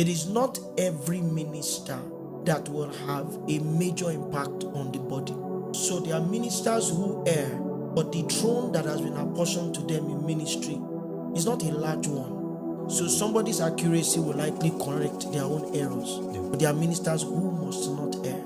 It is not every minister that will have a major impact on the body. So there are ministers who err, but the throne that has been apportioned to them in ministry is not a large one. So somebody's accuracy will likely correct their own errors. But there are ministers who must not err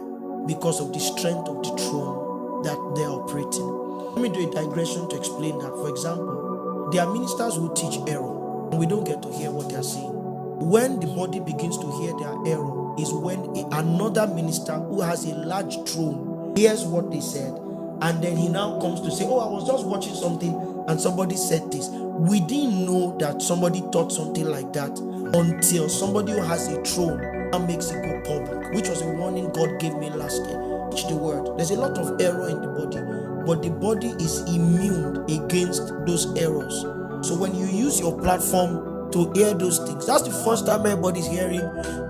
because of the strength of the throne that they are operating. Let me do a digression to explain that. For example, there are ministers who teach error, and we don't get to hear what they are saying. When the body begins to hear their error is when another minister who has a large throne hears what they said, and then he now comes to say, oh, I was just watching something and somebody said this. We didn't know that somebody thought something like that until somebody who has a throne now makes it go public, which was a warning God gave me last year. Teach the word. There's a lot of error in the body, but the body is immune against those errors. So when you use your platform to hear those things, that's the first time everybody's hearing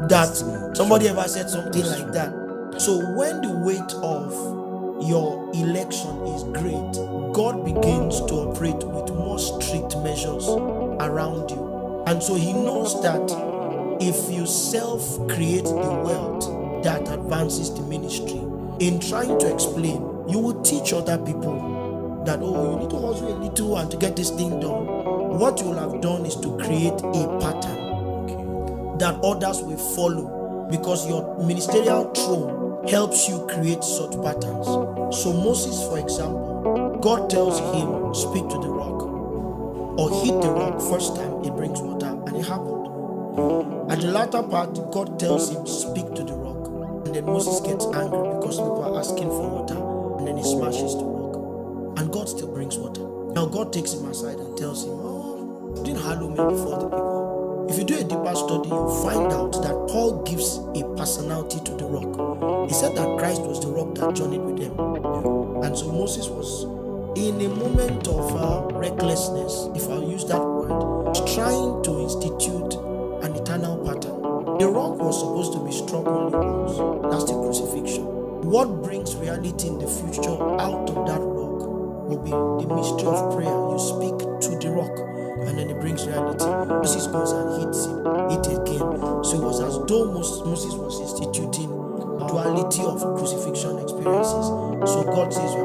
that somebody ever said something like that. So when the weight of your election is great, God begins to operate with more strict measures around you. And so he knows that if you self-create the wealth that advances the ministry, in trying to explain, you will teach other people that, oh, you need to hustle a little and to get this thing done. What you will have done is to create a pattern that others will follow, because your ministerial throne helps you create such patterns. So Moses, for example, God tells him, speak to the rock, or hit the rock. First time it brings water, and it happened. At the latter part, God tells him, speak to the rock, and then Moses gets angry because people are asking for water, and then he smashes the rock, and God still brings water. Now God takes him aside and tells him, oh, you didn't hallow me before the people. If you do a deeper study, you'll find out that Paul gives a personality to the rock. He said that Christ was the rock that journeyed with them. And so Moses was in a moment of recklessness, if I'll use that word, trying to institute an eternal pattern. The rock was supposed to be struck only once. That's the crucifixion. What brings reality in the future out of that rock will be the mystery of prayer. You speak to the rock, and then it brings reality. Moses goes and hits him, hit again. So it was as though Moses was instituting duality of crucifixion experiences. So God says, you